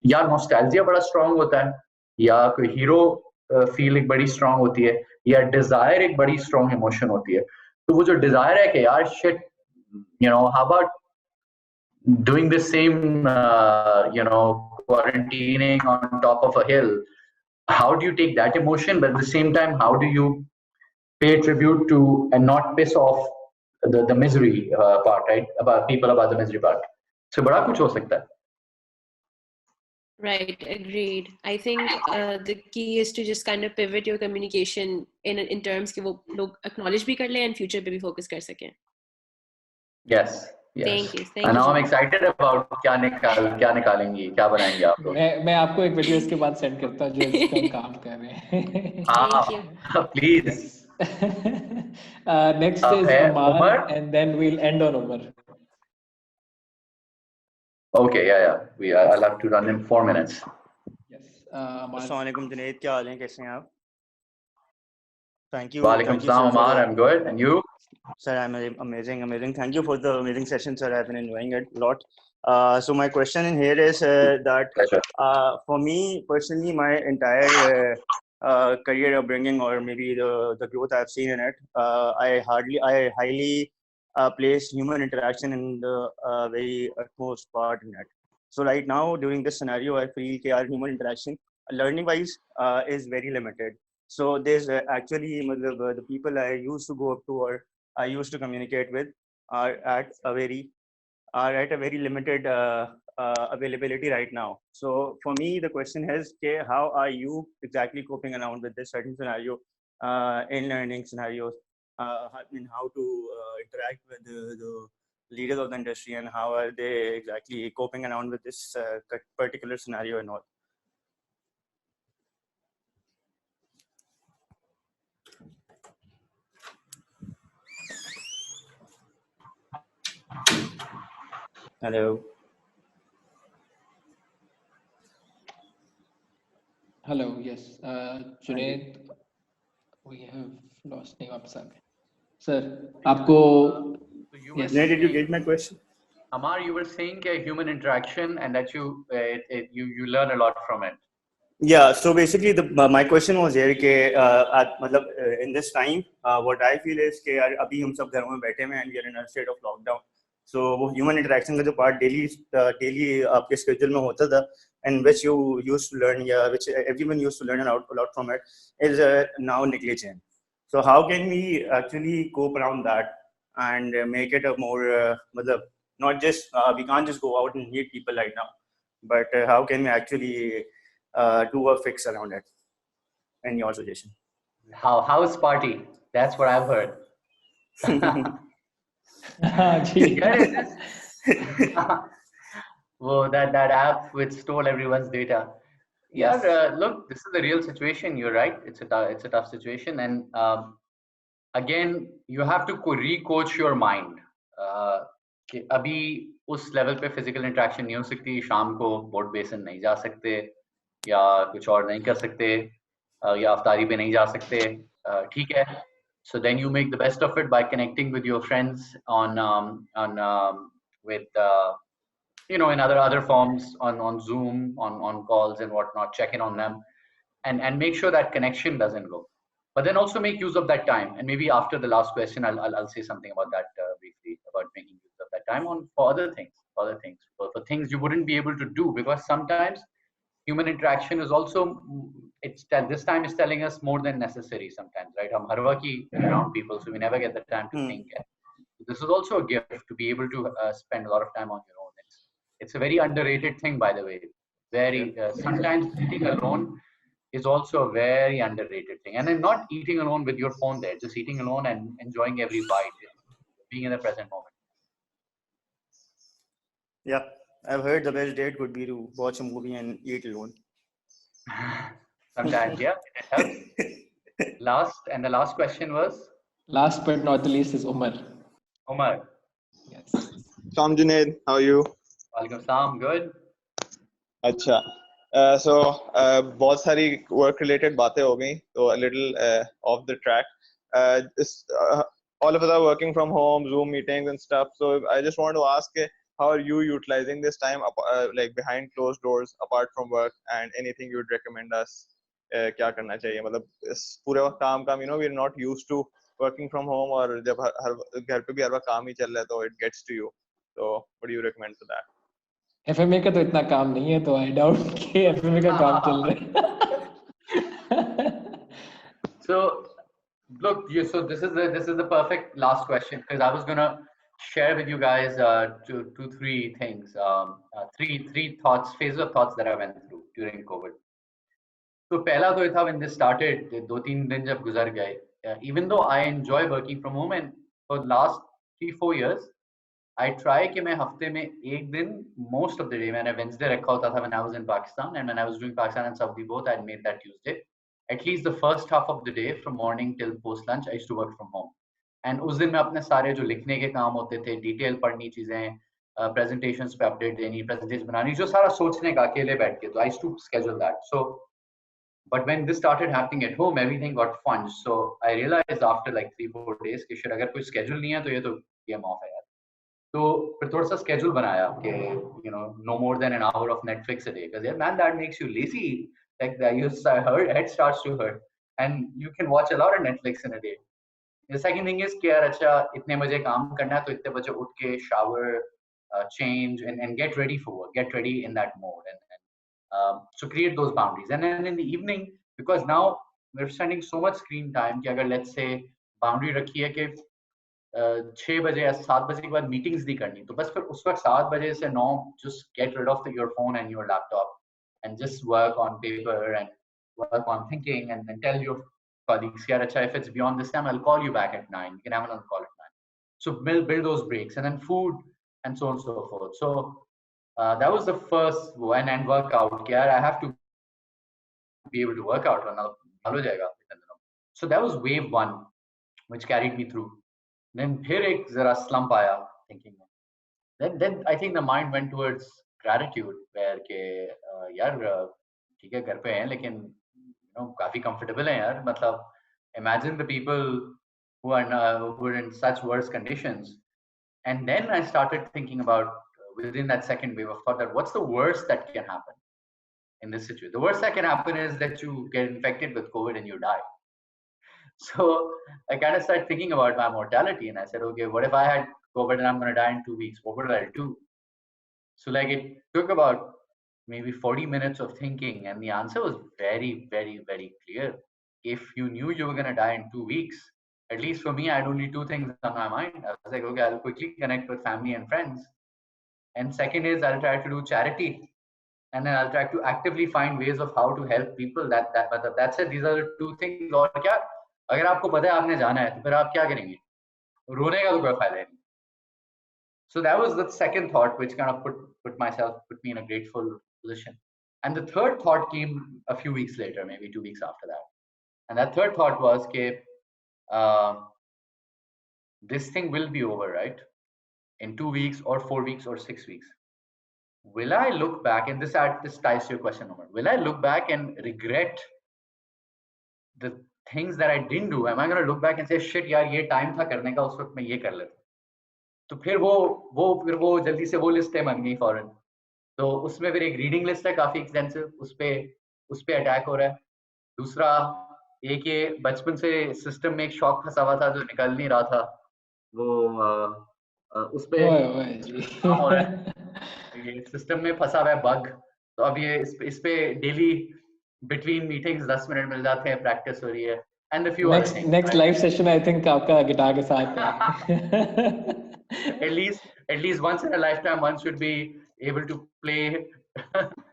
यार नॉस्टैल्जिया बड़ा स्ट्रांग होता है या कोई हीरो फील एक बड़ी स्ट्रांग होती है या डिजायर एक बड़ी स्ट्रांग इमोशन होती है तो वो जो डिजायर है कि यार shit how about doing the same quarantining on top of a hill how do you take that emotion but at the same time how do you pay tribute to and not piss off the misery part right about the misery part so बड़ा कुछ हो सकता है. Right, agreed. I think the key is to just kind of pivot your communication in terms कि वो लोग acknowledge भी कर लें and future पे भी focus कर सकें. Yes. Yes. Thank you. And now I'm excited about क्या निकालेंगी क्या बनाएंगे आप लोग. मैं आपको एक वीडियो इसके बाद सेंड करता हूँ जो इस पर काम कर रहे हैं. Thank you. Please. Next is Umar and then we'll end on Umar. Okay, yeah. I'll have to run in 4 minutes. Yes. Assalamualaikum Junaid, क्या हाल है कैसे हैं आप? Thank you. Walaikum salam Umar, I'm good. And you? Sir, I'm amazing. Thank you for the amazing session, sir. I've been enjoying it a lot. So my question in here is that for me personally, my entire career upbringing or maybe the growth I've seen in it, I highly place human interaction in the very utmost part in it. So right now during this scenario, I feel that our human interaction learning wise is very limited. So there's actually the people I used to go up to or I used to communicate with are at a very limited availability right now. So for me, the question is, how are you exactly coping around with this certain scenario in learning scenarios, in how to interact with leaders of the industry, and how are they exactly coping around with this particular scenario and all. Hello. Hello, yes. Junaid, we have lost name up sir. Sir, आपको So you were yes. Junaid, did you saying, get my question? Amar, you were saying human interaction and that you learn a lot from it. Yeah, so basically my question was here कि मतलब in this time what I feel is कि यार अभी हम सब घरों में बैठे हुए हैं and we are in a state of lockdown. So वो human interaction का जो part daily आपके schedule में होता था and which you used to learn, yeah, which everyone used to learn a lot from it, is now negligent. So how can we actually cope around that and make it a more मतलब not just we can't just go out and meet people right now, but how can we actually do a fix around it? In your suggestion? House party. That's what I've heard. Whoa, that app which stole everyone's data. Yes. Yeah, look, this is the real situation. You're right. It's a tough situation, and again, you have to re-coach your mind. कि अभी उस level पे physical interaction नहीं हो सकती, शाम को boat बेसन नहीं जा सकते या कुछ और नहीं कर सकते या अफ्तारी पे नहीं जा सकते, ठीक है. So then you make the best of it by connecting with your friends with in other forms, on Zoom, on calls and whatnot, check in on them and make sure that connection doesn't go. But then also make use of that time. And maybe after the last question, I'll say something about that briefly, about making use of that time for other things, for things you wouldn't be able to do, because sometimes human interaction is also, this time is telling us more than necessary sometimes, right? हम हर वक्त ही around people, so we never get the time to think. This is also a gift to be able to spend a lot of time on your own. It's a very underrated thing, by the way. Very sometimes sitting alone is also a very underrated thing. And then not eating alone with your phone there, just eating alone and enjoying every bite, being in the present moment. Yeah, I've heard the best date would be to watch a movie and eat alone. Sometimes, yeah, it helps. The last question was? Last but not the least is Umar. Umar. Yes. Salam Junaid, how are you? Walaikum salam, good. अच्छा, so बहुत सारी work related बातें हो गई, so a little off the track. All of us are working from home, Zoom meetings and stuff. So I just want to ask, how are you utilizing this time, like behind closed doors, apart from work, and anything you would recommend us? क्या करना चाहिए, मतलब इस पूरे वक्त काम, we're not used to working from home, और जब घर पे भी हर वक्त काम ही चल रहा है, तो it gets to you. So what do you recommend for that? FMA का तो इतना काम नहीं है, तो I doubt कि FMA का काम चल रहा है. So look, so this is the perfect last question, because I was gonna share with you guys three things, three thoughts, phases of thoughts that I went through during COVID. So पहला तो ये था, when this started, 2-3 दिन जब गुजर गए, even though I enjoy working from home, and for the last 3-4 years I try कि मैं हफ्ते में एक दिन, most of the day, मैंने Wednesday रखा होता था when I was in Pakistan, and when I was doing Pakistan and Saudi both, I made that Tuesday. At least the first half of the day, from morning till post lunch, I used to work from home. And उस दिन मैं अपने सारे जो लिखने के काम होते थे, डिटेल पढ़नी चीजें, presentations पे अपडेट देनी, presentation बनानी, जो सारा सोचने का अकेले बैठ के, तो I used to schedule that. So but when this started happening at home, everything got fun. So I realized after like 3-4 days कि shit, अगर कोई schedule नहीं है तो ये तो game off है यार. तो फिर थोड़ा सा schedule बनाया कि no more than an hour of Netflix a day, because yeah, man, that makes you lazy. Like that, your head starts to hurt, and you can watch a lot of Netflix in a day. The second thing is कि यार अच्छा इतने बजे काम करना है, तो इतने बजे उठ के shower, change and get ready for work, get ready in that mode, and so create those boundaries. And then in the evening, because now we're spending so much screen time कि अगर let's say boundary रखी है कि 6 बजे या 7 बजे के बाद मीटिंग्स नहीं करनी, तो बस फिर उस वक्त 7 बजे से 9 just get rid of your phone and your laptop and just work on paper and work on thinking, and then tell your colleagues, yeah, if it's beyond this time, I'll call you back at 9. You can have another call at 9. So build those breaks, and then food and so on and so forth. So that was the first one, and workout. Yeah, I have to be able to work out. So that was wave one, which carried me through. Then फिर एक जरा slump आया thinking. Then I think the mind went towards gratitude, where के यार ठीक है घर पे हैं लेकिन काफी comfortable हैं यार. मतलब imagine the people who are in such worse conditions. And then I started thinking about within that second wave of thought that what's the worst that can happen in this situation? The worst that can happen is that you get infected with COVID and you die. So I kind of started thinking about my mortality, and I said, okay, what if I had COVID and I'm going to die in 2 weeks? What would I do? So like it took about maybe 40 minutes of thinking, and the answer was very, very, very clear. If you knew you were going to die in 2 weeks, at least for me, I had only two things on my mind. I was like, okay, I'll quickly connect with family and friends. And second is I'll try to do charity. And then I'll try to actively find ways of how to help people. That's it. These are the two things. और क्या? अगर आपको पता है आपने जाना है तो फिर आप क्या करेंगे? रोने का तो कोई फायदा नहीं. So that was the second thought, which kind of put me in a grateful position. And the third thought came a few weeks later, maybe 2 weeks after that. And that third thought was, okay, this thing will be over, right? In 2 weeks or 4 weeks or 6 weeks. Will I look back, and this ties to your question, Umar, will I look back and regret the things that I didn't do? Am I going to look back and say, shit, yaar, ye time tha karne ka, us waqt mein ye kar leta. तो फिर वो जल्दी से वो list बन गई फॉरन. तो उसमें फिर एक रीडिंग लिस्ट है काफी एक्सटेंसिव, उस पे अटैक हो रहा है. दूसरा एक ये बचपन से सिस्टम में एक शॉक फंसा हुआ था जो निकल नहीं रहा था, वो उस पे काम हो रहा है. ये सिस्टम में फंसा हुआ है बग. तो अब ये इस पे डेली बिटवीन मीटिंग्स 10 मिनट मिल जाते हैं, प्रैक्टिस हो रही है. And a few other things. Next live session, I think आपका गिटार के साथ है. At least once in a lifetime, one should be able to play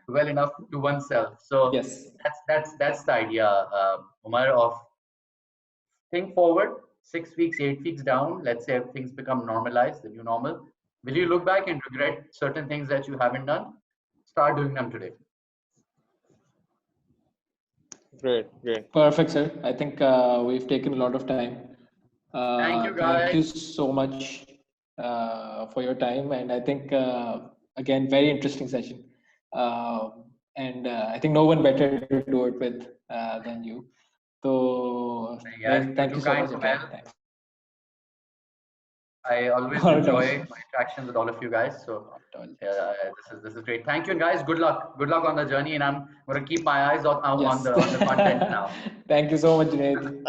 well enough to oneself. So yes, that's the idea, Umar, of think forward 6 weeks, 8 weeks down. Let's say if things become normalized, the new normal. Will you look back and regret certain things that you haven't done? Start doing them today. Great. Perfect, sir. I think we've taken a lot of time. Thank you, guys. Thank you so much for your time, and I think again, very interesting session. And I think no one better to do it with than you. So thank you so much again. Thanks. I always enjoy my interactions with all of you guys. So this is great. Thank you, and guys. Good luck on the journey. And I'm going to keep my eyes on the content now. Thank you so much, Junaid.